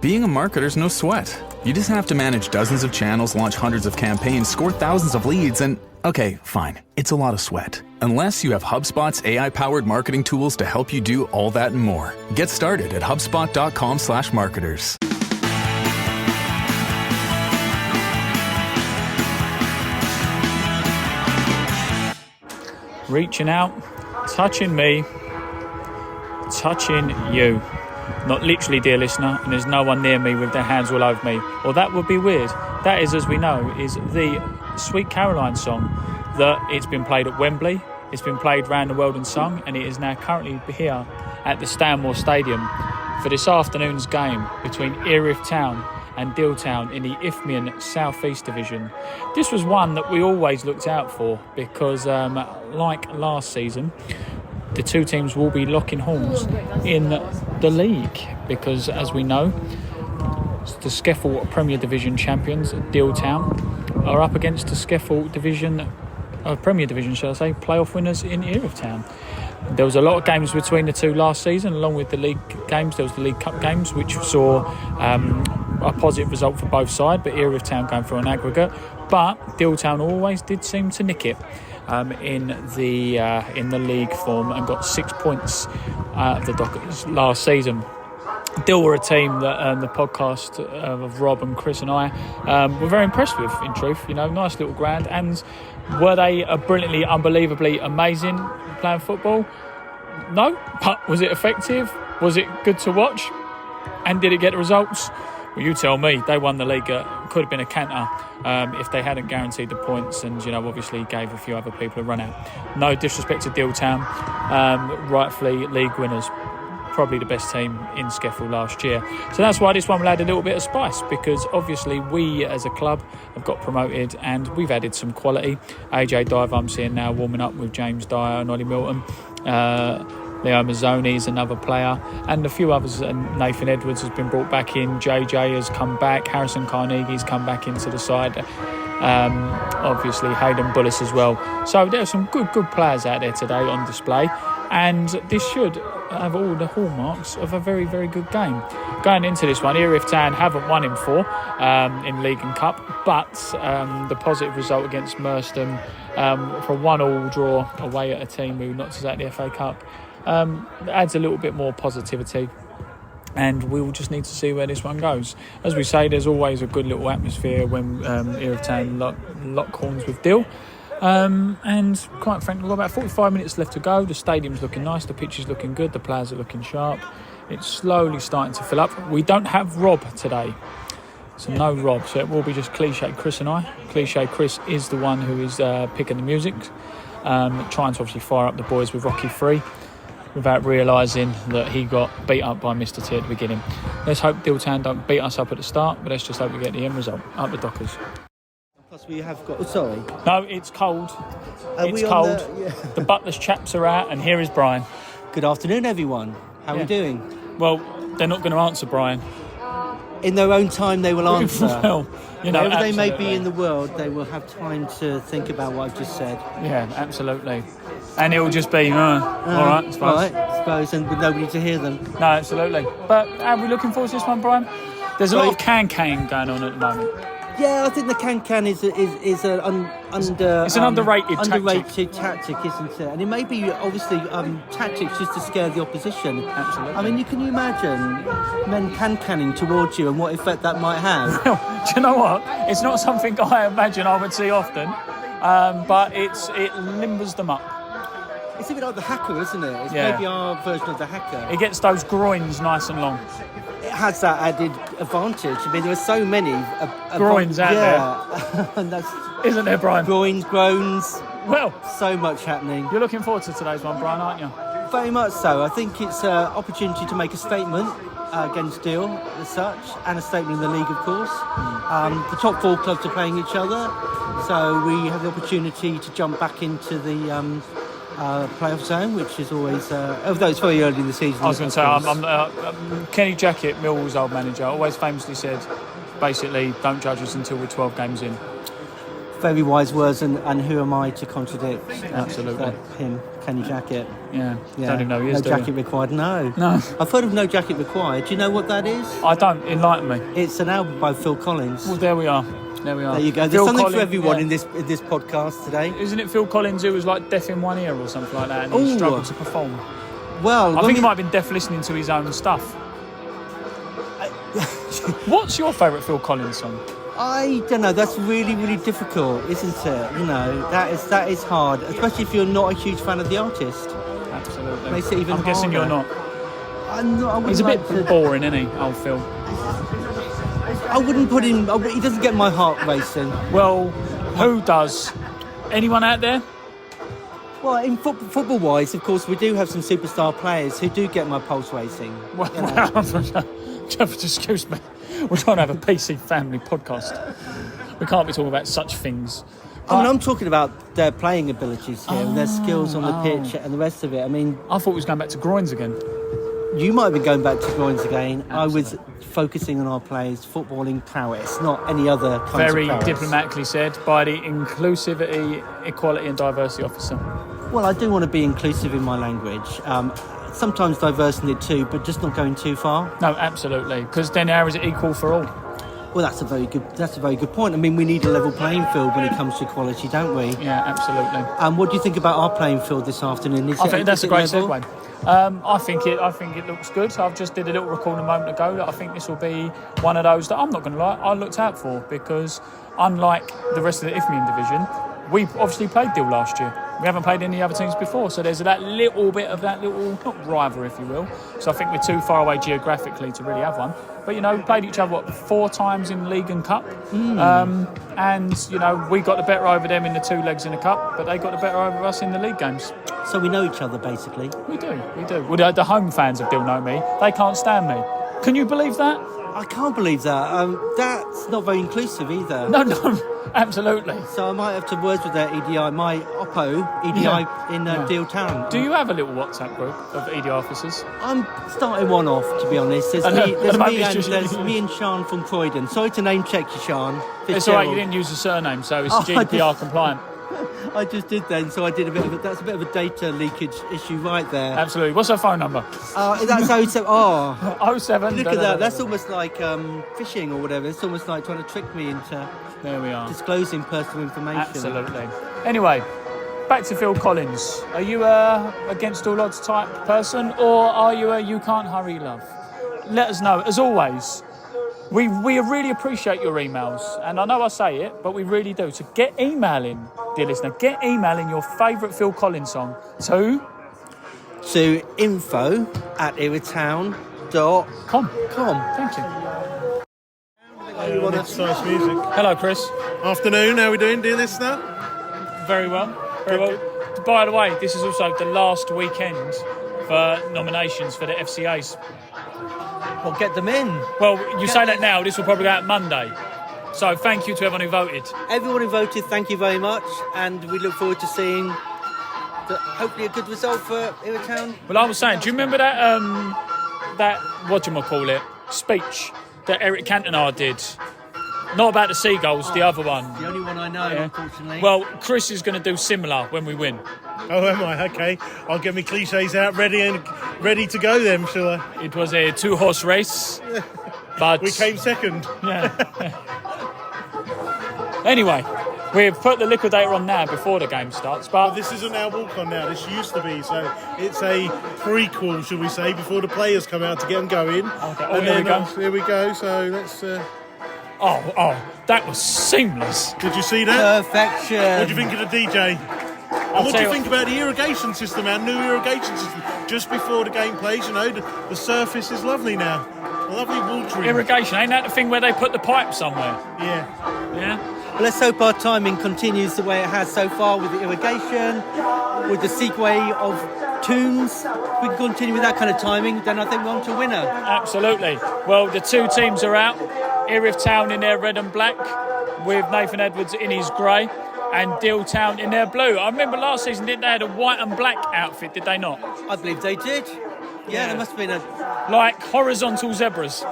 Being a marketer's no sweat. You just have to manage dozens of channels, launch hundreds of campaigns, score thousands of leads, and okay, fine, it's a lot of sweat. Unless you have HubSpot's AI-powered marketing tools to help you do all that and more. Get started at HubSpot.com/marketers. Reaching out, touching me, touching you. Not literally, dear listener, and there's no one near me with their hands all over me. Or that would be weird. That is, as we know, is the Sweet Caroline song that it's been played at Wembley, it's been played around the world and sung, and it is now currently here at the Stanmore Stadium for this afternoon's game between Erith Town and Deal Town in the Isthmian South East Division. This was one that we always looked out for because, like last season, the two teams will be locking horns in the league because, as we know, the Skeffel Premier Division champions, Deal Town, are up against the Skeffel Premier Division, shall I say, playoff winners in Erith Town. There was a lot of games between the two last season, along with the league games. There was the League Cup games, which saw a positive result for both sides, but Erith Town going for an aggregate. But Deal Town always did seem to nick it in the league form and got 6 points out of the Dockers last season. Deal were a team that the podcast of Rob and Chris and I were very impressed with, in truth. You know, nice little ground. And were they brilliantly, unbelievably amazing playing football? No. But was it effective? Was it good to watch? And did it get the results? Well, you tell me. They won the league. Could have been a canter if they hadn't guaranteed the points and, you know, obviously gave a few other people a run out. No disrespect to Deal Town. Rightfully league winners. Probably the best team in Skeffel last year. So that's why this one will add a little bit of spice, because obviously we as a club have got promoted and we've added some quality. AJ Diver, I'm seeing now, warming up with James Dyer and Ollie Milton. Leo Mazzoni is another player, and a few others. And Nathan Edwards has been brought back in. JJ has come back. Harrison Carnegie's come back into the side. Obviously Hayden Bullis as well. So there are some good players out there today on display, and this should have all the hallmarks of a very, very good game. Going into this one, Erith Town haven't won in 4 in League and Cup, but the positive result against Merstham for a 1-1 draw away at a team who knocked us out the FA Cup adds a little bit more positivity, and we will just need to see where this one goes. As we say, there's always a good little atmosphere when Erith Town lock horns with Deal. And quite frankly, we've got about 45 minutes left to go. The stadium's looking nice, the pitch is looking good, the players are looking sharp. It's slowly starting to fill up. We don't have Rob today, so no Rob, so it will be just Cliche Chris and I. Cliche Chris is the one who is picking the music, trying to obviously fire up the boys with Rocky 3 without realising that he got beat up by Mr. T at the beginning. Let's hope Deal Town don't beat us up at the start, but let's just hope we get the end result. Up the Dockers. Plus we have got... sorry. No, it's cold. It's cold. The Butler's chaps are out, and here is Brian. Good afternoon, everyone. How are we doing? Well, they're not going to answer, Brian. In their own time, they will answer. Well, you know, wherever they may be in the world, they will have time to think about what I've just said. Yeah, absolutely. And it will just be, all right, I suppose, and with nobody to hear them. No, absolutely. But are we looking forward to this one, Brian? There's a lot of can-canning going on at the moment. Yeah, I think the can-can is it's an underrated tactic, isn't it? And it may be, obviously, tactics just to scare the opposition. Absolutely. I mean, can you imagine men can-canning towards you and what effect that might have? Well, do you know what? It's not something I imagine I would see often, but it limbers them up. It's a bit like the hacker, isn't it? It's maybe our version of the hacker. It gets those groins nice and long. It has that added advantage. I mean, there are so many groins out there. And that's, isn't there, Brian? Groins, groans. Well, so much happening. You're looking forward to today's one, Brian, aren't you? Very much so. I think it's an opportunity to make a statement against Deal as such, and a statement in the league, of course. The top 4 clubs are playing each other, so we have the opportunity to jump back into the playoff zone, which is always, although it's very early in the season. I was going to say, Kenny Jackett, Millwall's old manager, always famously said, basically, don't judge us until we're 12 games in. Very wise words, and who am I to contradict? Absolutely. Him, Kenny Jackett. Yeah. Don't even know who he is, No jacket required. No. I've heard of No Jacket Required. Do you know what that is? I don't. Enlighten me. It's an album by Phil Collins. Well, there we are. There you go. There's Phil something Collins, for everyone yeah. in this podcast today. Isn't it Phil Collins who was like deaf in one ear or something like that, and he struggled to perform? Well, I think he might have been deaf listening to his own stuff. What's your favourite Phil Collins song? I don't know. That's really, really difficult, isn't it? You know, that is hard, especially if you're not a huge fan of the artist. Absolutely. Makes it even I'm guessing harder. you're not. I'm not. He's a bit boring, isn't he, old Phil? I wouldn't put him. He doesn't get my heart racing. Well, who does? Anyone out there? Well, in football-wise, of course, we do have some superstar players who do get my pulse racing. Well, excuse me. We're trying to have a PC family podcast. We can't be talking about such things. I'm talking about their playing abilities here and their skills on the pitch and the rest of it. I mean, I thought we was going back to groins again. You might have been going back to groins again. Absolutely. I was focusing on our players' footballing prowess, not any other kinds Very of prowess. diplomatically said by the Inclusivity, Equality and Diversity Officer. Well, I do want to be inclusive in my language. Sometimes diverse in it too, but just not going too far. No, absolutely. Because then how is it equal for all? Well, that's a very good point. I mean, we need a level playing field when it comes to equality, don't we? Yeah, absolutely. What do you think about our playing field this afternoon? I think that's a great level? segue. I think it looks good. I've just did a little recording a moment ago that I think this will be one of those that I'm not going to lie, I looked out for, because unlike the rest of the Isthmian division, we obviously played Deal last year. We haven't played any other teams before, so there's that little bit of that little, not rivalry, if you will. So I think we're too far away geographically to really have one. But, you know, we played each other, 4 times in League and Cup. And, you know, we got the better over them in the 2 legs in the Cup, but they got the better over us in the league games. So we know each other, basically. We do. Well, the home fans of Deal know me. They can't stand me. Can you believe that? I can't believe that. That's not very inclusive either. No, absolutely. So I might have to words with their EDI, my Oppo EDI in Deal Town. Do you have a little WhatsApp group of EDI officers? I'm starting one off, to be honest. There's me and Sean from Croydon. Sorry to name check you, Sean. It's all right, you didn't use a surname, so it's GDPR compliant. I just did then, so I did that's a bit of a data leakage issue right there. Absolutely. What's her phone number? That's 07. Oh, 07. Look at that. That's almost like phishing or whatever. It's almost like trying to trick me into there we are. Disclosing personal information. Absolutely. Anyway, back to Phil Collins. Are you a against all odds type person, or are you a you can't hurry love? Let us know. As always, we really appreciate your emails, and I know I say it, but we really do. So get emailing, dear listener. Get emailing your favourite Phil Collins song to info@erithtown.com. Thank you. Nice music. Hello, Chris. Afternoon, how are we doing, dear listener? Very well. By the way, this is also the last weekend for nominations for the FCAs. Well, get them in. Well, you say that now, this will probably go out Monday. So thank you to everyone who voted. Everyone who voted, thank you very much. And we look forward to seeing hopefully a good result for Erith Town. Well, I was saying, do you remember that, speech that Eric Cantona did? Not about the seagulls, the other one. The only one I know, unfortunately. Well, Chris is going to do similar when we win. Oh, am I? Okay. I'll get my cliches out ready to go then, shall I? It was a 2-horse race, but we came second. Yeah. Anyway, we've put the liquidator on now before the game starts, but this isn't our walk-on now. This used to be, so it's a prequel, shall we say, before the players come out to get them going. Okay. And here we go. Here we go. So let's. Oh, that was seamless. Did you see that? Perfection. What do you think of the DJ? And what do you think about the irrigation system, our new irrigation system? Just before the game plays, you know, the surface is lovely now. Lovely watering. Irrigation, ain't that the thing where they put the pipe somewhere? Yeah. Well, let's hope our timing continues the way it has so far with the irrigation, with the segue of tunes. If we can continue with that kind of timing, then I think we're on to a winner. Absolutely. Well, the 2 teams are out. Erith Town in their red and black, with Nathan Edwards in his grey, and Deal Town in their blue. I remember last season, didn't they have a white and black outfit, did they not? I believe they did. Yeah, there must have been like horizontal zebras.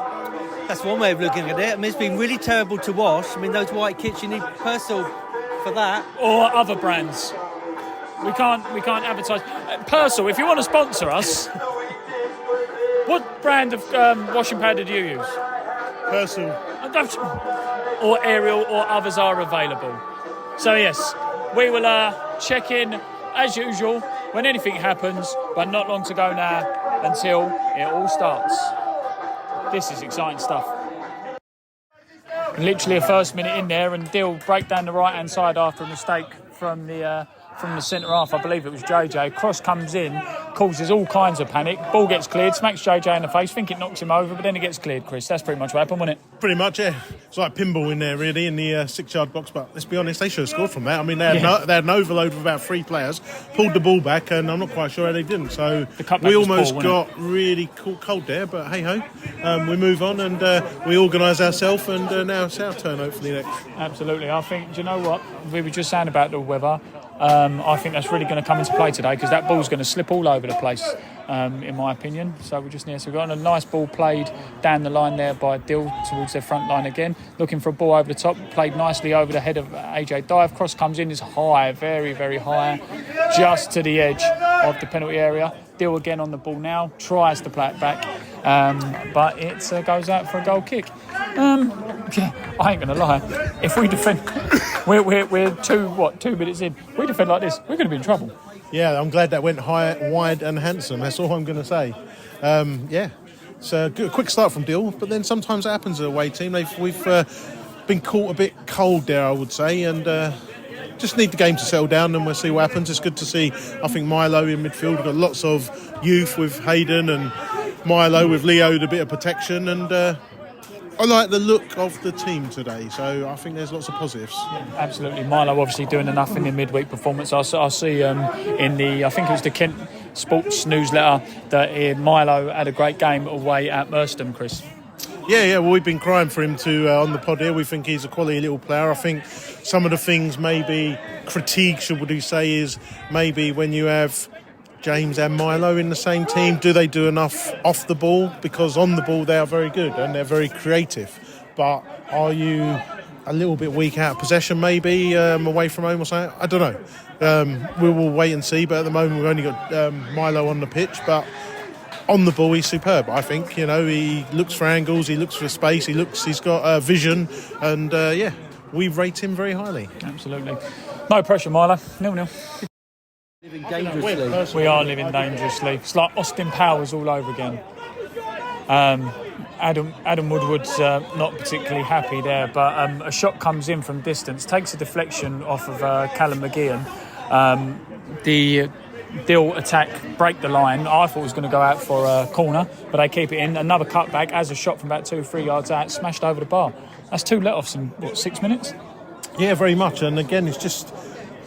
That's one way of looking at it. I mean, it's been really terrible to wash. I mean, those white kits, you need personal for that. Or other brands. We can't advertise. Persil, if you want to sponsor us, what brand of washing powder do you use? Persil. Or Ariel or others are available. So yes, we will check in as usual when anything happens, but not long to go now until it all starts. This is exciting stuff. Literally a first minute in there, and Dill break down the right hand side after a mistake from the centre half. I believe it was JJ. Cross comes in, causes all kinds of panic. Ball gets cleared, smacks JJ in the face. Think it knocks him over, but then it gets cleared. Chris, that's pretty much what happened, wasn't it? Pretty much, yeah. It's like pinball in there, really, in the 6-yard box. But let's be honest, they should have scored from that. I mean, they had an overload of about 3 players, pulled the ball back, and I'm not quite sure how they didn't. So we almost got really cold there. But hey ho, we move on and we organise ourselves, and now it's our turn hopefully next. Absolutely. I think. Do you know what? We were just saying about the weather. I think that's really going to come into play today, because that ball's going to slip all over the place, in my opinion. So we just need to go on. A nice ball played down the line there by Dill towards their front line again. Looking for a ball over the top, played nicely over the head of AJ Dive. Cross comes in, is high, very, very high, just to the edge of the penalty area. Dill again on the ball now, tries to play it back, but it goes out for a goal kick. Yeah, I ain't going to lie. If we defend, we're 2 minutes in. We defend like this, we're going to be in trouble. Yeah, I'm glad that went high, wide and handsome. That's all I'm going to say. Yeah, it's a quick start from Dill, but then sometimes it happens at a away team. We've been caught a bit cold there, I would say, and just need the game to settle down, and we'll see what happens. It's good to see, I think, Milo in midfield. We've got lots of youth with Hayden and Milo with Leo with a bit of protection, and I like the look of the team today, so I think there's lots of positives. Yeah, absolutely. Milo obviously doing enough in the midweek performance. I see in the, I think it was the Kent Sports newsletter, that Milo had a great game away at Merstham, Chris. Yeah, well, we've been crying for him to on the pod here. We think he's a quality little player. I think some of the things maybe critique, should we say, is maybe when you have James and Milo in the same team, do they do enough off the ball? Because on the ball they are very good and they're very creative. But are you a little bit weak out of possession maybe, away from home or something? I don't know. We will wait and see, but at the moment we've only got Milo on the pitch. But on the ball he's superb, I think. You know, he looks for angles, he looks for space, he's got vision, and yeah, we rate him very highly. Absolutely. No pressure, Milo. 0-0. Living dangerously. We are living dangerously. It's like Austin Powers all over again. Adam Woodward's not particularly happy there, but a shot comes in from distance, takes a deflection off of Callum McGeehan. The Dill attack break the line. I thought it was going to go out for a corner, but they keep it in. Another cutback as a shot from about 2-3 yards out, smashed over the bar. That's 2 let-offs in 6 minutes? Yeah, very much. And again, it's just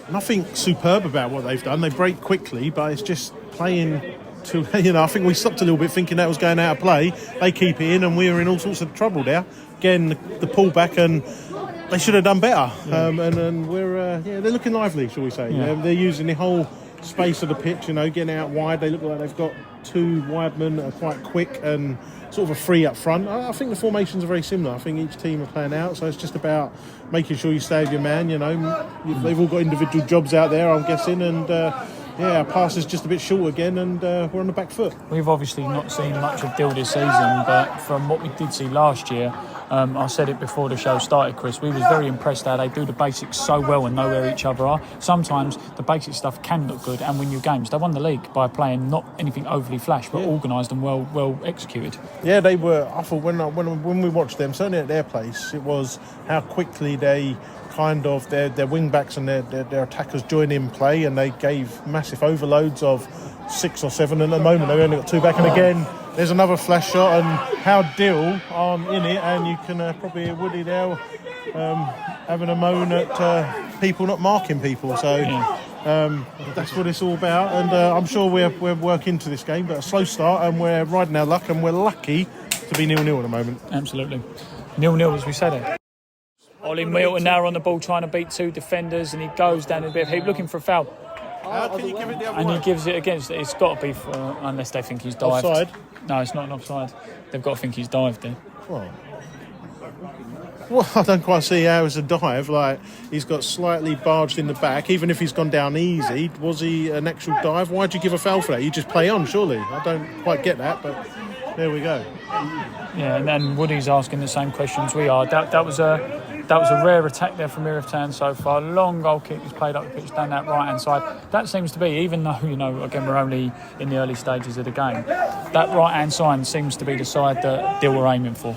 nothing superb about what they've done. They break quickly, but it's just playing to, I think we stopped a little bit thinking that was going out of play. They keep it in and we were in all sorts of trouble there. Again, the pullback, and they should have done better. Yeah. And we're, they're looking lively, shall we say. Yeah. They're using the whole space of the pitch, getting out wide. They look like they've got 2 wide men that are quite quick and sort of a 3 up front. I think the formations are very similar. I think each team are playing out, so it's just about making sure you stay with your man. They've all got individual jobs out there, I'm guessing, and our pass is just a bit short again, and we're on the back foot. We've obviously not seen much of Dill this season, but from what we did see last year, I said it before the show started, Chris, we was very impressed how they do the basics so well and know where each other are. Sometimes the basic stuff can look good and win you games. They won the league by playing not anything overly flash, but organised and well executed. Yeah, they were. I thought when we watched them, certainly at their place, it was how quickly they kind of their wing backs and their attackers join in play, and they gave massive overloads of 6 or 7. And at the moment they've only got 2 back, and again there's another flash shot, and how Dill aren't in it, and you can probably hear Woody there having a moan at people not marking people. So that's what it's all about, and I'm sure we're working into this game, but a slow start, and we're riding our luck, and we're lucky to be 0-0 at the moment. Absolutely. 0-0 as we said it. Ollie Milton now on the ball trying to beat 2 defenders, and he goes down in a bit of heat looking for a foul. How can you give it the other way? And he gives it against. It's got to be unless they think he's dived. Offside? No, it's not an offside. They've got to think he's dived there. Well, Well, I don't quite see how it's a dive. Like, he's got slightly barged in the back. Even if he's gone down easy, was he an actual dive? Why'd you give a foul for that? You just play on, surely. I don't quite get that, but there we go. Yeah, and then Woody's asking the same questions we are. That was a rare attack there from Erith Town so far. Long goal kick is played up the pitch down that right-hand side. That seems to be, even though, again, we're only in the early stages of the game, that right-hand side seems to be the side that Dill were aiming for.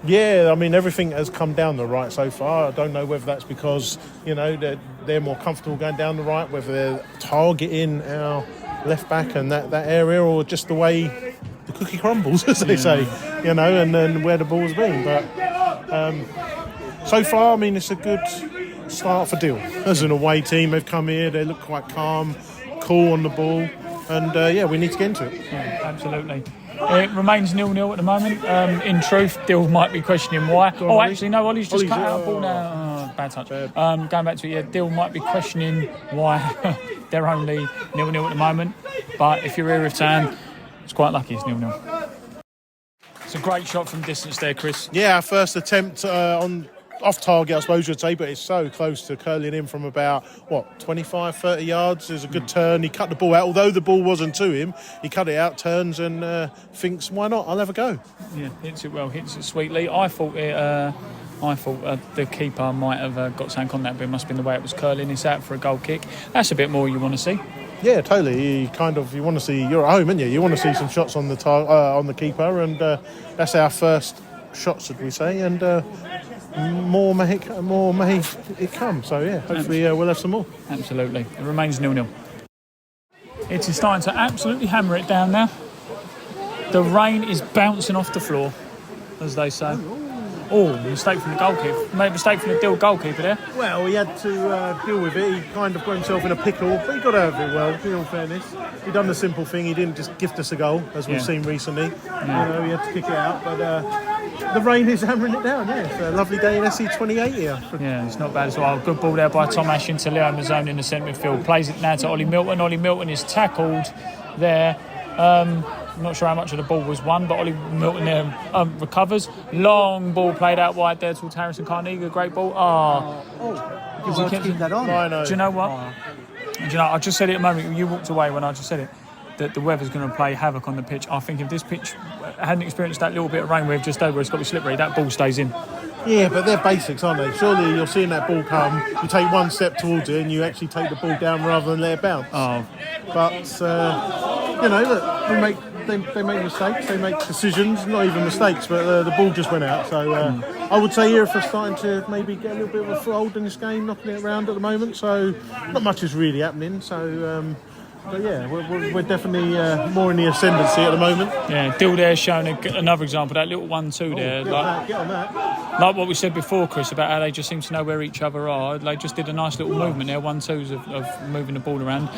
Yeah, I mean, everything has come down the right so far. I don't know whether that's because, they're more comfortable going down the right, whether they're targeting our left back and that area, or just the way the cookie crumbles, as they say, and then where the ball's been. But so far, I mean, it's a good start for Dill. As an away team, they've come here, they look quite calm, cool on the ball, and we need to get into it. Yeah, absolutely. It remains 0-0 at the moment. In truth, Dill might be questioning why. Actually, no, Ollie's just cut out a ball now. Oh, bad touch. Going back to it, Dill might be questioning why they're only 0-0 at the moment. But if you're Erith Town, it's quite lucky it's 0-0. It's a great shot from distance there, Chris. Yeah, our first attempt on off target, I suppose you'd say, but it's so close to curling in from about 25, 30 yards. There's a good turn. He cut the ball out, although the ball wasn't to him. He cut it out, turns, and thinks, "Why not? I'll have a go." Yeah, hits it well, hits it sweetly. I thought the keeper might have got something on that, but it must have been the way it was curling. It's out for a goal kick. That's a bit more you want to see. Yeah, totally. You want to see. You're at home, aren't you? You want to see some shots on the keeper, and that's our first shot, should we say? And more may it come. So yeah, hopefully we'll have some more. Absolutely. It remains 0-0. It is starting to absolutely hammer it down now. The rain is bouncing off the floor, as they say. Oh, mistake from the goalkeeper. Made a mistake from the Dill goalkeeper there. Well, he had to deal with it. He kind of got himself in a pickle, but he got out of it well, in all fairness. He done the simple thing. He didn't just gift us a goal, as we've seen recently. Yeah. He had to kick it out, but the rain is hammering it down. Yeah, it's a lovely day in SE28 here. Yeah, it's not bad as well. Good ball there by Tom Ash into Leo Mazzone in the centre midfield. Plays it now to Ollie Milton. Ollie Milton is tackled there. I'm not sure how much of the ball was won, but Ollie Milton there recovers. Long ball played out wide there towards Harrison Carnegie. Great ball. Because he kept that on. Do you know what? I just said it a moment. You walked away when I just said it. That the weather's going to play havoc on the pitch. I think if this pitch hadn't experienced that little bit of rain we've just had where it's got to be slippery, that ball stays in. Yeah, but they're basics, aren't they? Surely you're seeing that ball come, you take one step towards it and you actually take the ball down rather than let it bounce. But, look, they make mistakes, they make decisions, not even mistakes, but the ball just went out. So I would say Erith are starting to maybe get a little bit of a foothold in this game, knocking it around at the moment. So not much is really happening. So... but yeah, we're definitely more in the ascendancy at the moment. Yeah, Dill there showing another example, that little 1-2 there. Get on that. Like what we said before, Chris, about how they just seem to know where each other are. They just did a nice little movement there, 1-2s of moving the ball around.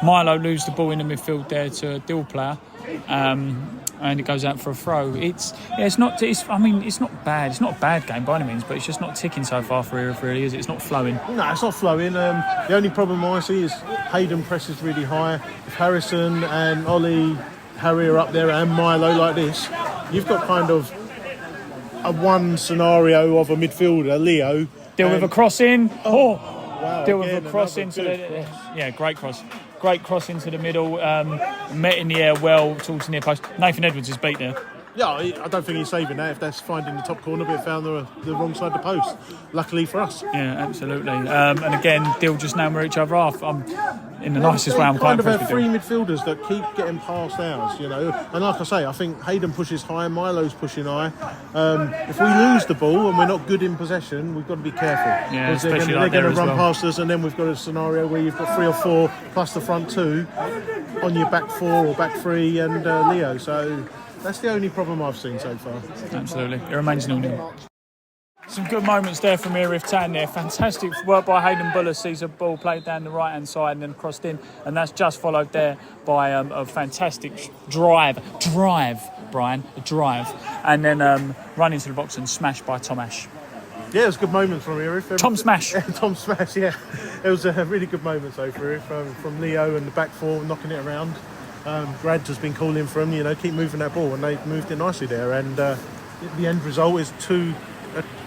Milo loses the ball in the midfield there to a Dill player. And it goes out for a throw. It's not bad. It's not a bad game by any means, but it's just not ticking so far for Erith, really, is it? It's not flowing. No, it's not flowing. The only problem I see is Hayden presses really high. If Harrison and Harry are up there and Milo like this, you've got kind of a one scenario of a midfielder, Leo. Deal with a cross in. Wow, Deal with a cross into the... Yeah, great cross. Great cross into the middle, met in the air well towards the near post. Nathan Edwards is beat there. Yeah, I don't think he's saving that if that's finding the top corner, but found the wrong side of the post. Luckily for us. Yeah, absolutely. And again, Dill just know where each other are. In the nicest way, I'm quite impressed with three midfielders that keep getting past ours, And like I say, I think Hayden pushes high, Milo's pushing high. If we lose the ball and we're not good in possession, we've got to be careful. Yeah, especially they're going to run past us, and then we've got a scenario where you've got 3 or 4 plus the front 2 on your back 4 or back 3 and Leo. So that's the only problem I've seen so far. Absolutely. It remains 0-0. Some good moments there from Erith Town there. Fantastic work by Hayden Buller. Sees a ball played down the right-hand side and then crossed in. And that's just followed there by a fantastic drive, Brian, a drive. And then run into the box and smashed by Tom Ash. Yeah, it was a good moment from Erith. Tom Smash. Tom Smash, yeah. It was a really good moment so for Erith, from Leo and the back 4 knocking it around. Brad has been calling for him, keep moving that ball, and they moved it nicely there. And the end result is two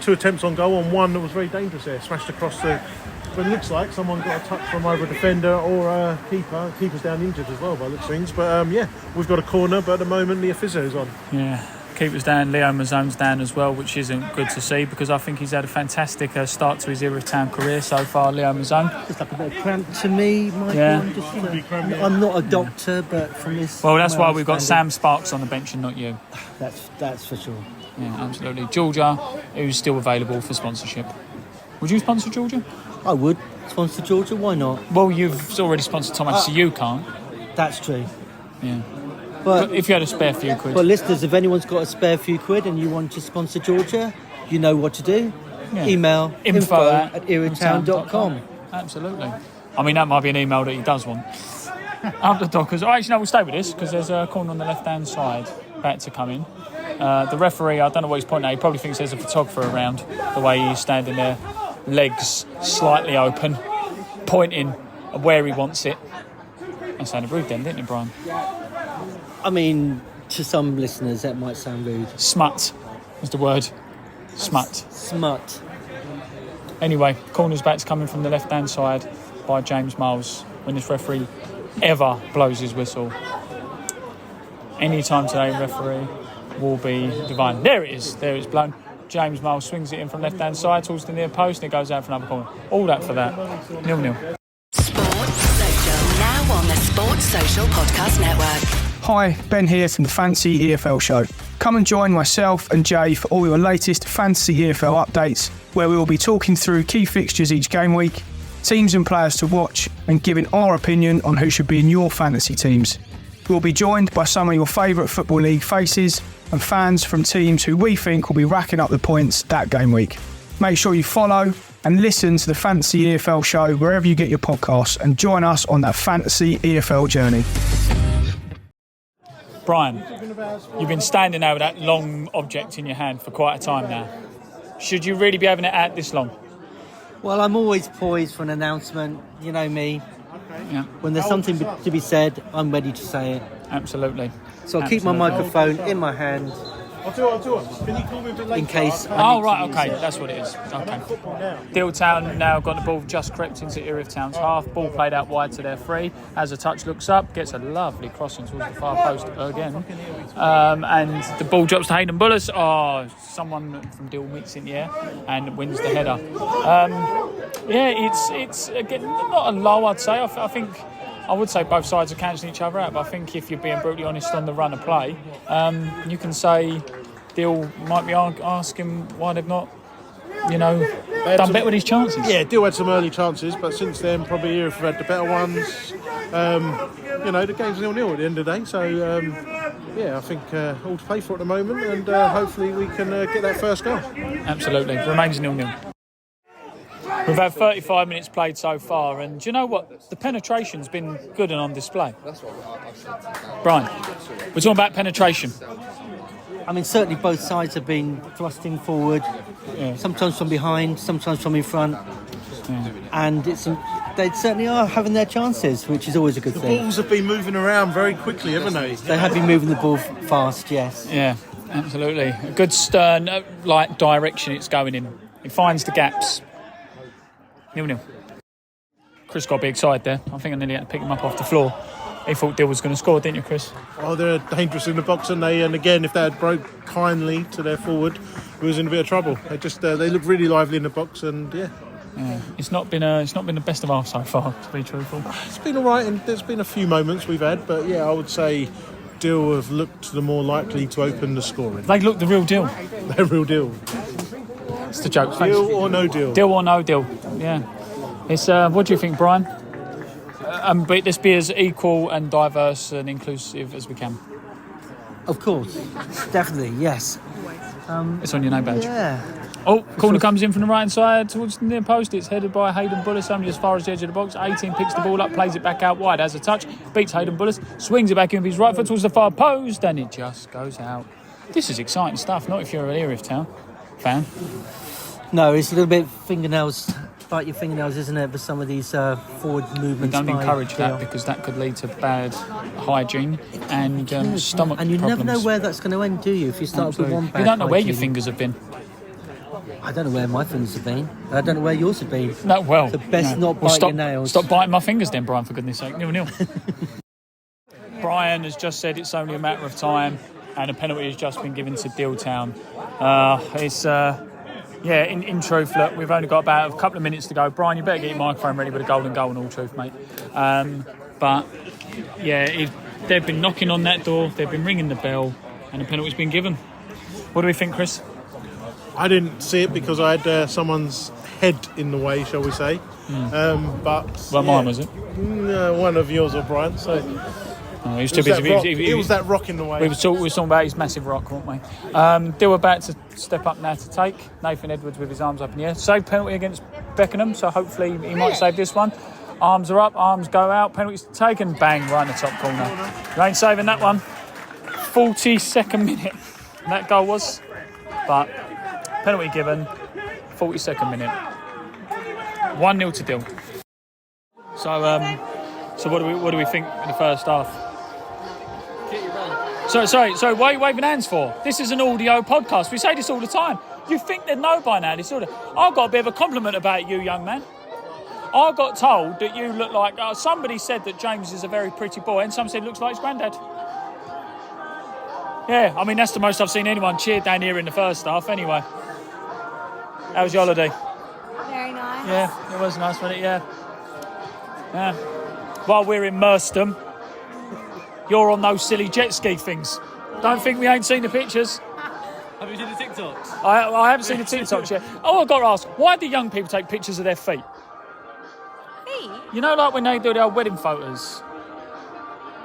attempts on goal and one that was very dangerous there, smashed across the. But it looks like someone got a touch from either a defender or a keeper. Keeper's down injured as well by the looks of things. But we've got a corner, but at the moment the physio's on. Yeah. Keeper's down, Leo Mazzone's down as well, which isn't good to see because I think he's had a fantastic start to his Erith Town career so far, Leo Mazzone. Just like a bit of cramp to me, Michael. Yeah. I'm not a doctor, but from this... Well, that's why we've got Sam Sparks on the bench and not you. That's for sure. Yeah, absolutely. Georgia, who's still available for sponsorship. Would you sponsor Georgia? I would sponsor Georgia, why not? Well, you've already sponsored Thomas, so you can't. That's true. Yeah. But if you had a spare few quid. But listeners, if anyone's got a spare few quid and you want to sponsor Georgia, you know what to do. Yeah. Email info@erithtown.com. Absolutely. I mean, that might be an email that he does want. Up the Dockers. Oh, actually, no, we'll stay with this because there's a corner on the left-hand side about to come in. The referee, I don't know what he's pointing at. He probably thinks there's a photographer around the way he's standing there, legs slightly open, pointing where he wants it. That sounded rude then, didn't it, Brian? I mean, to some listeners, that might sound rude. Smut is the word. Smut. Smut. Anyway, corner's back's coming from the left-hand side by James Miles when this referee ever blows his whistle. Any time today, referee will be divine. There it is. There it's blown. James Miles swings it in from left-hand side towards the near post and it goes out for another corner. All that for that. 0-0. Sports Social, now on the Sports Social Podcast Network. Hi, Ben here from the Fantasy EFL Show. Come and join myself and Jay for all your latest Fantasy EFL updates, where we will be talking through key fixtures each game week, teams and players to watch, and giving our opinion on who should be in your fantasy teams. We'll be joined by some of your favourite Football League faces and fans from teams who we think will be racking up the points that game week. Make sure you follow and listen to the Fantasy EFL Show wherever you get your podcasts and join us on that Fantasy EFL journey. Brian, you've been standing there with that long object in your hand for quite a time now. Should you really be having it out this long? Well, I'm always poised for an announcement. You know me. Yeah. When there's something to be said, I'm ready to say it. Absolutely. So I'll keep my microphone in my hand. I'll do it. Can you call me a bit later? In case. Okay, that's what it is. Okay. Deal Town now got the ball just crept into Erith Town's half. Ball played out wide to their free. As a touch looks up, gets a lovely crossing towards the far post again. And the ball drops to Hayden Bullis. Oh, someone from Deal meets in the air and wins the header. It's again not a low, I'd say. I would say both sides are cancelling each other out, but I think if you're being brutally honest on the run of play, you can say Dill might be asking why they've not, done better with his chances. Yeah, Dill had some early chances, but since then probably Erith have had the better ones. The game's 0-0 at the end of the day, so I think all to play for at the moment, and hopefully we can get that first goal. Absolutely, remains 0-0. We've had 35 minutes played so far, and do you know what? The penetration's been good and on display. Brian, we're talking about penetration. I mean, certainly both sides have been thrusting forward, sometimes from behind, sometimes from in front, and they certainly are having their chances, which is always a good thing. The balls have been moving around very quickly, haven't they? They have been moving the ball fast, yes. Yeah, absolutely. A good stern, direction it's going in. It finds the gaps. 0-0. Chris got a big side there. I think I nearly had to pick him up off the floor. He thought Dill was going to score, didn't you, Chris? Oh, they're dangerous in the box, aren't they? And again, if they had broke kindly to their forward, who was in a bit of trouble. They look really lively in the box, and yeah. It's not been the best of half so far, to be truthful. It's been all right, and there's been a few moments we've had, but yeah, I would say Dill have looked the more likely to open the scoring. They look the real deal. They're real deal. It's the joke. Deal or no deal? Deal or no deal. Yeah. It's what do you think, Brian? But let's be as equal and diverse and inclusive as we can. Of course, definitely, yes. It's on your name badge. Yeah. Oh, corner comes in from the right hand side towards the near post. It's headed by Hayden Bullis only as far as the edge of the box. 18 picks the ball up, plays it back out wide. Has a touch, beats Hayden Bullis, swings it back in with his right foot towards the far post, and it just goes out. This is exciting stuff, not if you're an Erith Town fan. No, it's a little bit fingernails, bite your fingernails, isn't it, for some of these forward movements. Don't by encourage Deal. that because that could lead to bad hygiene and stomach And you problems. never know where that's going to end, do you? If you start with one bad You don't know where your hygiene. fingers have been. I don't know where my fingers have been. I don't know where yours have been. No, well, So best not bite stop, your nails. Stop biting my fingers then, Brian, for goodness sake. 0-0. Brian has just said it's only a matter of time and a penalty has just been given to Dealtown. In truth, look, we've only got about a couple of minutes to go. Brian, you better get your microphone ready with a golden goal in all truth, mate. They've been knocking on that door, they've been ringing the bell, and a penalty's been given. What do we think, Chris? I didn't see it because I had someone's head in the way, shall we say. Mine was it? No, one of yours or Brian. So Oh, he was too busy. It was that rock in the way. We were talking about his massive rock, weren't we? They were about to step up now to take. Nathan Edwards with his arms up in the air. Save penalty against Beckenham, so hopefully he might save this one. Arms are up, arms go out, penalty's taken, bang, right in the top corner. You ain't saving that one. 42nd minute, that goal was. But penalty given, 42nd minute. 1-0 to Dill. So what do we think in the first half? Sorry, why are you waving hands for? This is an audio podcast. We say this all the time. You think they'd know by now. I've got a bit of a compliment about you, young man. I got told that you look like... somebody said that James is a very pretty boy and some said he looks like his granddad. Yeah, I mean, that's the most I've seen anyone cheer down here in the first half anyway. How was your holiday? Very nice. Yeah, it was nice, wasn't it? Yeah. While we're in Merstham, you're on those silly jet ski things. Don't think we ain't seen the pictures. Have you seen the TikToks? I haven't seen the TikToks yet. Oh, I've got to ask, why do young people take pictures of their feet? Feet? You know, like when they do their wedding photos?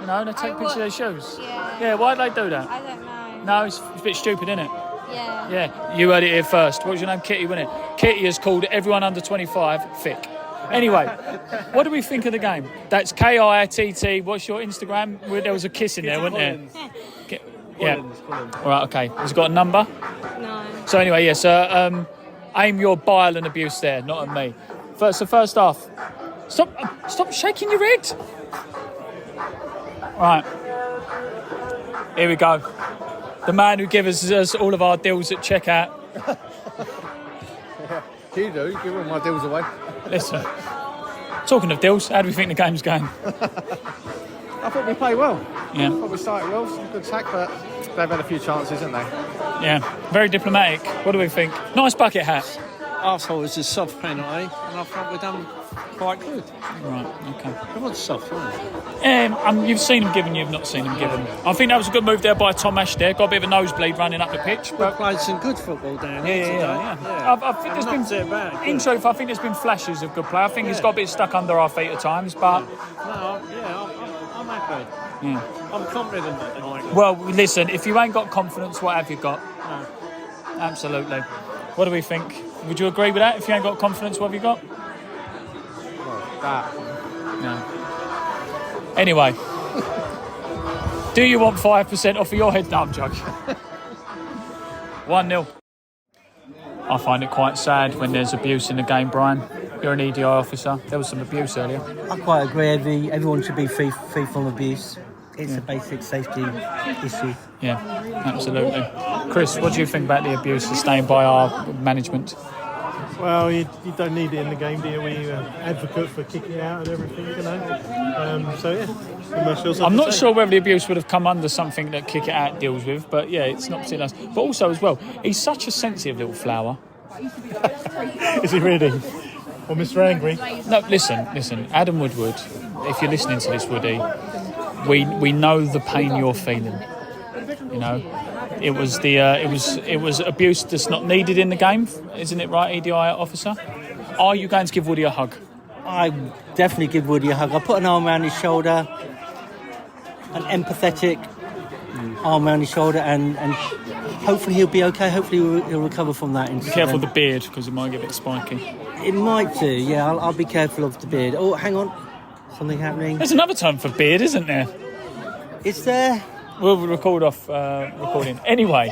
You know, they take pictures of their shoes. Yeah. Yeah, why do they do that? I don't know. No, it's a bit stupid, isn't it? Yeah. Yeah, you heard it here first. What was your name? Kitty, wasn't it? Kitty has called everyone under 25 thick. Anyway, what do we think of the game? That's KITT. What's your Instagram? There was a kiss in there, wasn't there? Yeah. All right, okay. Has it got a number? No. So anyway, yes, aim your bile and abuse there, not at me. First half. Stop shaking your head. Right. Here we go. The man who gives us all of our deals at checkout. You do. Give all my deals away. Listen. Talking of deals, how do we think the game's going? I thought we played well. Yeah. I thought we started well. Some good attack, but they've had a few chances, haven't they? Yeah. Very diplomatic. What do we think? Nice bucket hat. Arsehole was a soft penalty, and I thought we've done quite good. Right, okay. It was soft, wasn't it? You've seen him given, you've not seen him given. I think that was a good move there by Tom Ash there. Got a bit of a nosebleed running up the pitch. We But played some good football down here today. yeah. I think there's Not too been, bad, in good. truth, I think there's been flashes of good play. I think he's got a bit stuck under our feet at times, but... No, I'm happy. I'm confident that Michael. Well, listen, if you ain't got confidence, what have you got? No. Absolutely. What do we think? Would you agree with that? If you ain't got confidence, what have you got? That. No. Anyway. Do you want 5% off of your head? No, I'm joking. 1-0. I find it quite sad when there's abuse in the game, Brian. You're an EDI officer. There was some abuse earlier. I quite agree. Everyone should be free from abuse. It's a basic safety issue. Yeah, absolutely. Chris, what do you think about the abuse sustained by our management? Well, you don't need it in the game, do you? We advocate for kicking out and everything, you know. Commercials. I'm not sure whether the abuse would have come under something that Kick It Out deals with, but yeah, it's not particularly nice. But also as well, he's such a sensitive little flower. Is he really? Or Mr. Angry? No, listen, Adam Woodward, if you're listening to this, Woody, we know the pain you're feeling. You know, it was abuse that's not needed in the game, isn't it right, EDI officer? Are you going to give Woody a hug? I definitely give Woody a hug. I put an arm around his shoulder, an empathetic arm around his shoulder, and hopefully he'll be okay. Hopefully he'll recover from that incident. Be careful of the beard, because it might get a bit spiky. It might do, yeah. I'll be careful of the beard. Oh, hang on. Something happening. There's another term for beard, isn't there? Is there? We'll record off recording. Anyway,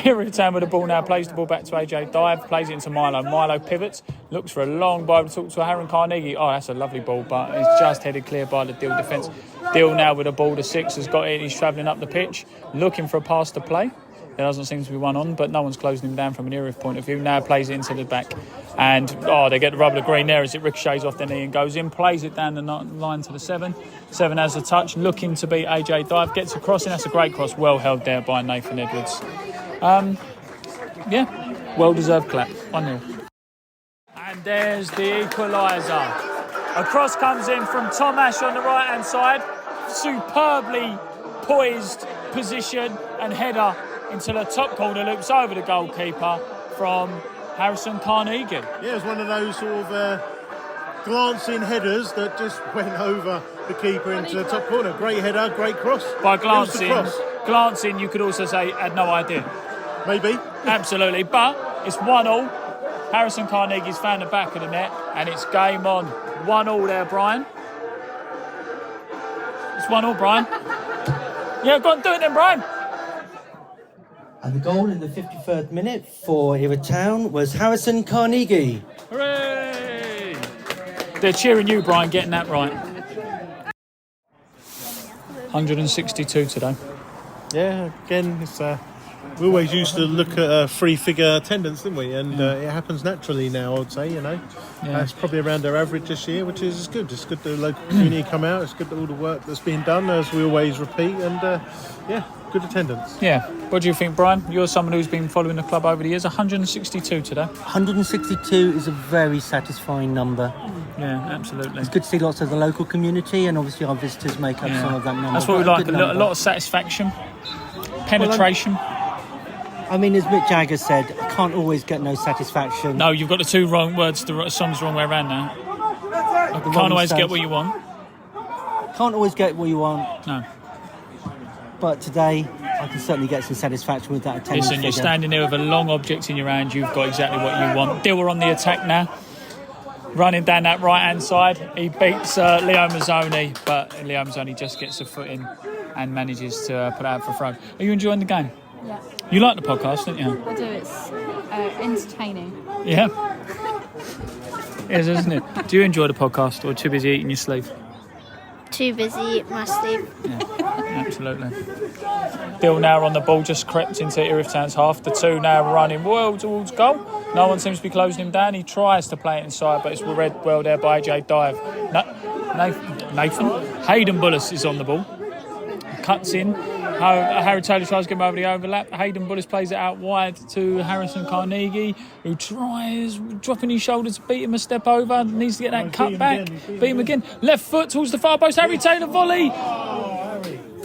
Erith Town with the ball now, plays the ball back to AJ Dive, plays it into Milo. Milo pivots, looks for a long ball to talk to Aaron Carnegie. Oh, that's a lovely ball, but it's just headed clear by the Deal defence. Deal now with the ball, the 6 has got it, he's travelling up the pitch, looking for a pass to play. There doesn't seem to be one on, but no one's closing him down from an Erith point of view. Now plays it into the back. And, they get the rub of the green there as it ricochets off the knee and goes in. Plays it down the line to the 7. 7 has a touch, looking to beat AJ Dive. Gets a crossing, that's a great cross. Well held there by Nathan Edwards. Well-deserved clap. 1-0. And there's the equaliser. A cross comes in from Tom Ash on the right-hand side. Superbly poised position and header into the top corner, loops over the goalkeeper from Harrison Carnegie. Yeah, it was one of those sort of glancing headers that just went over the keeper into the top corner. Great header, great cross. By glancing, you could also say, had no idea. Maybe. Absolutely, but it's 1-0. Harrison Carnegie's found the back of the net, and it's game on. 1-0 there, Brian. It's 1-0, Brian. Yeah, go on, do it then, Brian. And the goal in the 53rd minute for Erith Town was Harrison Carnegie. Hooray! They're cheering you, Brian, getting that right. 162 today. Yeah, again, it's we always used to look at a three-figure attendance, didn't we? And it happens naturally now, I'd say, Yeah. It's probably around our average this year, which is good. It's good that the local community come out. It's good that all the work that's being done, as we always repeat. And, good attendance. Yeah. What do you think, Brian? You're someone who's been following the club over the years. 162 today. 162 is a very satisfying number. Yeah, absolutely. It's good to see lots of the local community, and obviously our visitors make up some of that number. That's what we like, a lot of satisfaction, penetration. As Mick Jagger said, I can't always get no satisfaction. No, you've got the two wrong words, the song's the wrong way around now. You can't always get what you want. Can't always get what you want. No. But today, I can certainly get some satisfaction with that attendance. Listen, you're standing there with a long object in your hand, you've got exactly what you want. Diller on the attack now. Running down that right-hand side, he beats Leo Mazzoni, but Leo Mazzoni just gets a foot in and manages to put it out for a throw. Are you enjoying the game? Yeah. You like the podcast, don't you? I do. It's entertaining. Yeah. It is, isn't it? Do you enjoy the podcast, or too busy eating your sleep? Too busy eating my sleep. Yeah, absolutely. Bill now on the ball, just crept into Erith Town's half. The 2 now running well towards goal. No one seems to be closing him down. He tries to play it inside, but it's read well there by AJ Dive. Nathan Hayden Bullis is on the ball. Cuts in. Harry Taylor tries to get him over the overlap. Hayden Bullis plays it out wide to Harrison Carnegie, who tries dropping his shoulder to beat him a step over. Needs to get that cut back. Beat him again. Left foot towards the far post. Harry Taylor volley.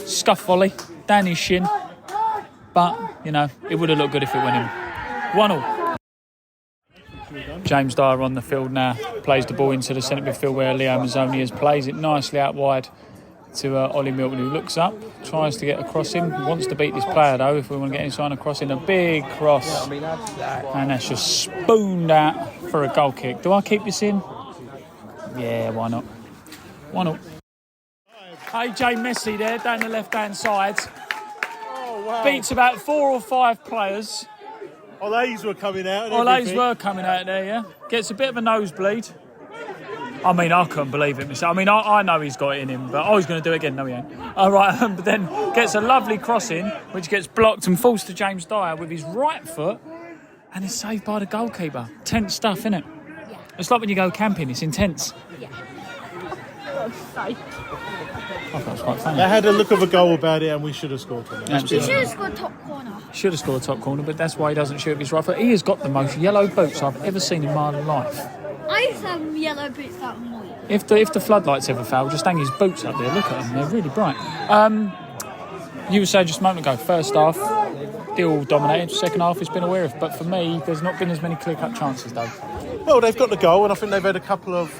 Scuff volley down his shin. But, it would have looked good if it went in. 1-0. James Dyer on the field now. Plays the ball into the centre midfield where Leo Mazzoni has. Plays it nicely out wide to Ollie Milton, who looks up, tries to get across him, wants to beat this player though. If we want to get inside across in a big cross, and that's just spooned out for a goal kick. Do I keep this in? Yeah, why not? Why not? AJ Messi there down the left hand side. Beats about 4 or 5 players. Olays were coming out. Olays were coming out there, yeah. Gets a bit of a nosebleed. I couldn't believe it myself. I know he's got it in him, but he's going to do it again. No, he ain't. All right, but then gets a lovely cross in, which gets blocked and falls to James Dyer with his right foot, and is saved by the goalkeeper. Tense stuff, isn't it? Yeah. It's like when you go camping, it's intense. Yeah. I thought it was quite funny. They had a look of a goal about it, and we should have scored from it. He should have scored top corner. Should have scored top corner, but that's why he doesn't shoot with his right foot. He has got the most yellow boots I've ever seen in my life. I used to have yellow boots that morning. If the floodlights ever fail, just hang his boots up there. Look at them; they're really bright. You were saying just a moment ago, first half, Deal dominated. Second half, it's been a Erith. But for me, there's not been as many clear-cut chances, though. Well, they've got the goal, and I think they've had a couple of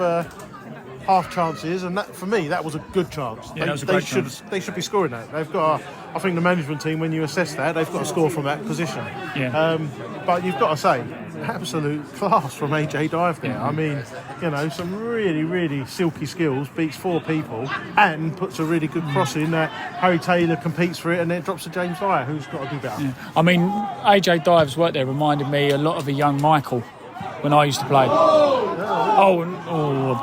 half chances, and that for me, that was a good chance. Yeah, that was a great chance. They should be scoring that. They've got. I think the management team, when you assess that, they've got to score from that position. Yeah. But you've got to say, absolute class from AJ Dive there. I mean, you know, some really, really silky skills, beats 4 people and puts a really good cross in that Harry Taylor competes for it and then it drops to James Dyer, who's got to do better. Yeah. I mean, AJ Dive's work there reminded me a lot of a young Michael when I used to play. A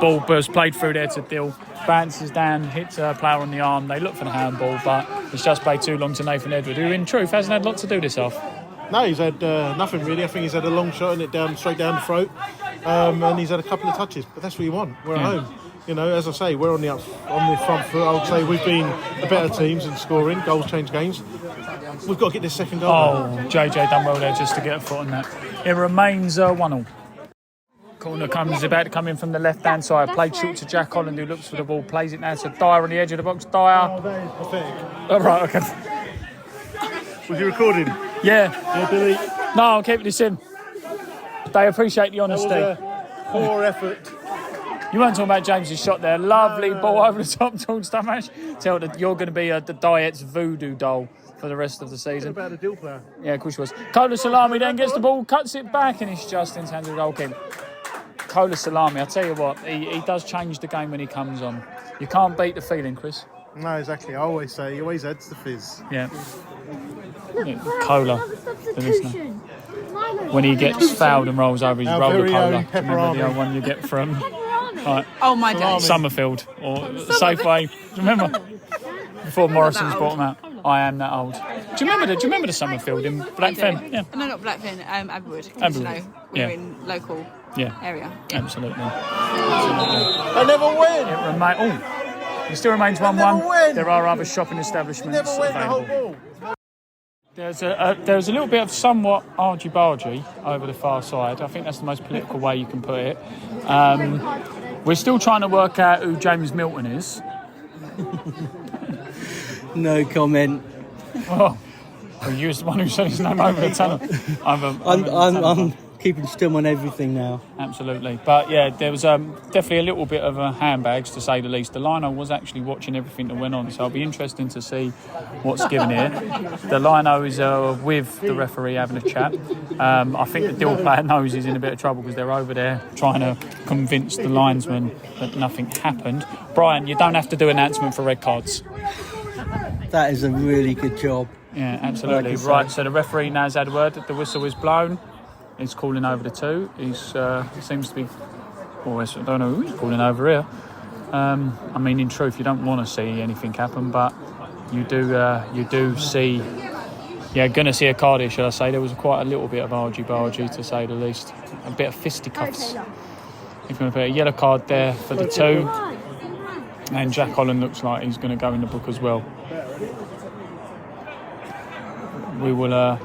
ball burst, played through there to Dill, bounces down, hits a player on the arm. They look for the handball, but it's just played too long to Nathan Edward, who in truth hasn't had a lot to do this half. No, he's had nothing really. I think he's had a long shot and it straight down the throat, and he's had a couple of touches. But that's what you want. We're at home. You know, as I say, we're on the front foot. I would say we've been the better teams in scoring. Goals change games. We've got to get this second goal. JJ done well there just to get a foot on that. It remains 1-1. Corner is about to come in from the left-hand side. Played short to Jack Holland, who looks for the ball. Plays it now to Dyer on the edge of the box. Dyer. Oh, that is pathetic. Oh, right, okay. Was you recording? Yeah. Delete. No, I'll keep this in. They appreciate the honesty. That was a poor effort. You weren't talking about James's shot there. Lovely ball over the top towards Damash. Tell that you're going to be the Diet's voodoo doll for the rest of the season. What about the Dill player? Yeah, of course he was. Kola Salami then gets the ball, cuts it back, and it's just in hands of the goalkeeper. Kola Salami, I tell you what, he does change the game when he comes on. You can't beat the feeling, Chris. No, exactly. I always say he always adds the fizz. Yeah. Cola. When he gets fouled and rolls over, he's roller cola. Remember the old one you get from Oh my days. Summerfield or Safeway. Remember? Before Morrison's brought them out. I am that old. Do you remember the Summerfield in Blackfen? Yeah. No, not Blackfen. Aberwood. Aberwood. We're in local area. Yeah. Absolutely. I never win. It still remains 1-1. There are other shopping establishments Never win the available. whole ball. There's a little bit of somewhat argy-bargy over the far side. I think that's the most political way you can put it. We're still trying to work out who James Milton is. No comment. Well, you're the one who said his name over the tunnel. I'm keeping stum on everything now. Absolutely. But yeah, there was definitely a little bit of handbags, to say the least. The lino was actually watching everything that went on, so it'll be interesting to see what's given here. The lino is with the referee having a chat. I think the Dill player knows he's in a bit of trouble because they're over there trying to convince the linesman that nothing happened. Brian, you don't have to do an announcement for red cards. That is a really good job. Yeah, absolutely. Right, so the referee now has had a word. The whistle is blown. He's calling over the 2. He seems to be... Well, I don't know who he's calling over here. I mean, in truth, you don't want to see anything happen, but you do see... Yeah, going to see a card here, should I say. There was quite a little bit of argy-bargy, to say the least. A bit of fisticuffs. He's going to put a yellow card there for the 2. And Jack Holland looks like he's going to go in the book as well. We will...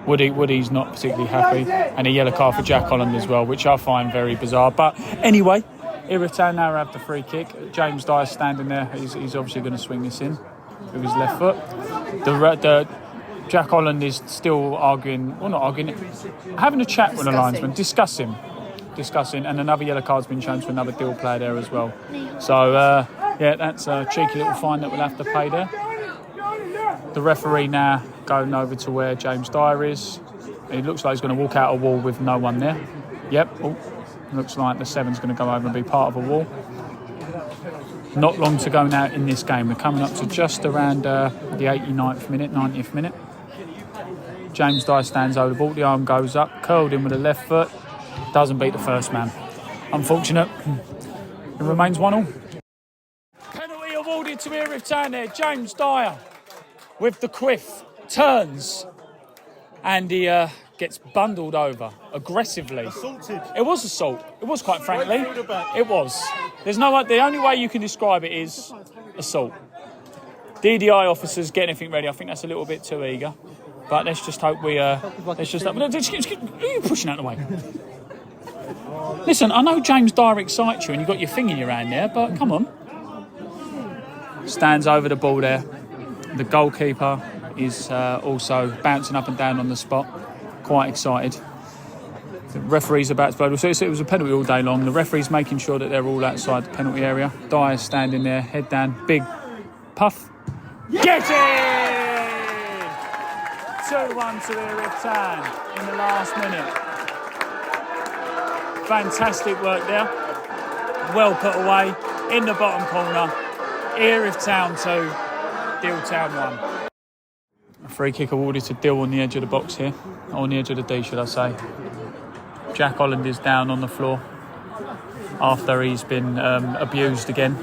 Woody's not particularly happy, and a yellow card for Jack Holland as well, which I find very bizarre. But anyway, Erith now have the free kick. James Dyer standing there. He's obviously going to swing this in with his left foot. The Jack Holland is still having a chat with the linesman, discussing, and another yellow card's been shown to another Dill player there as well. So that's a cheeky little fine that we'll have to pay there. The referee now going over to where James Dyer is. It looks like he's going to walk out a wall with no one there. Yep. Looks like the 7's going to go over and be part of a wall. Not long to go now in this game. We're coming up to just around the 89th minute, 90th minute. James Dyer stands over the ball. The arm goes up, curled in with the left foot. Doesn't beat the first man. Unfortunate. It remains 1-1. Penalty awarded to Erith Town there. James Dyer with the quiff turns and he gets bundled over aggressively. Assaulted. It was assault. It was, quite frankly. It was. The only way you can describe it is assault. DDI officers get anything ready. I think that's a little bit too eager. But let's just hope we... let's just hope... Who are you pushing out of the way? Listen, I know James Dyer excites you and you've got your thing in your hand there, but come on. Stands over the ball there. The goalkeeper is also bouncing up and down on the spot, quite excited. The referee's about to blow. So it was a penalty all day long. The referee's making sure that they're all outside the penalty area. Dyer's standing there, head down, big puff. Get it! 2-1 to Erith Town in the last minute. Fantastic work there. Well put away in the bottom corner. Erith Town 2, Deal Town 1. A free kick awarded to Deal on the edge of the box here. On the edge of the D, should I say. Jack Holland is down on the floor after he's been abused again.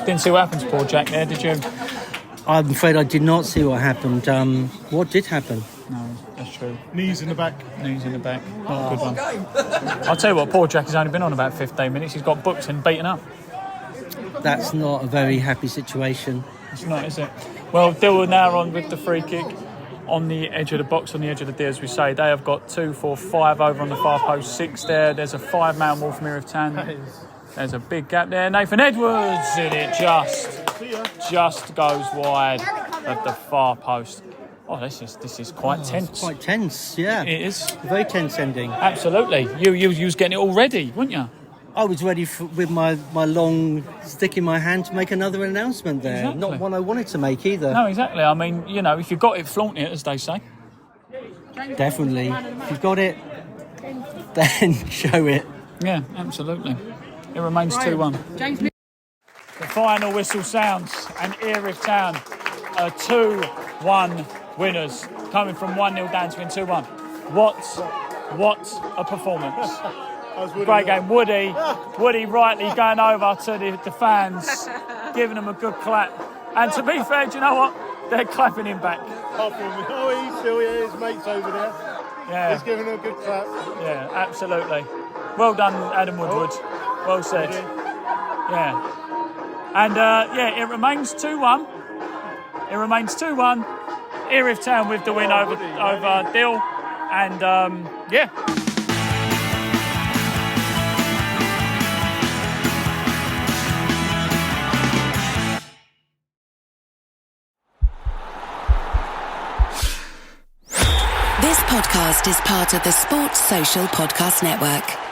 Didn't see what happened to poor Jack there, did you? I'm afraid I did not see what happened. What did happen? No, that's true. Knees in the back. Knees in the back. Not a good one. I'll tell you what, poor Jack has only been on about 15 minutes. He's got booked and beaten up. That's not a very happy situation. It's not, is it? Well, Dill are now on with the free kick on the edge of the box, on the edge of the D, as we say. They have got 2, 4, 5 over on the far post, 6 there. There's a 5-man wall from Erith Town. There's a big gap there. Nathan Edwards, and it just goes wide of the far post. Oh, this is quite tense. It's quite tense, yeah. It is. Very tense ending. Absolutely. You was getting it all ready, weren't you? I was ready with my long stick in my hand to make another announcement there. Exactly. Not one I wanted to make either. No, exactly. I mean, if you've got it, flaunt it, as they say. Definitely. If you've got it, then show it. Yeah, absolutely. It remains 2-1. The final whistle sounds, and Erith Town are 2-1 winners, coming from 1-0 down to win 2-1. What a performance. Great game. Woody rightly going over to the fans, giving them a good clap. And to be fair, do you know what? They're clapping him back. Oh, he's still here. His mate's over there. Yeah. He's giving him a good clap. Yeah, absolutely. Well done, Adam Woodward. Well said. Yeah. And, it remains 2-1. It remains 2-1. Erith Town with the win over Dill. And, This podcast is part of the Sports Social Podcast Network.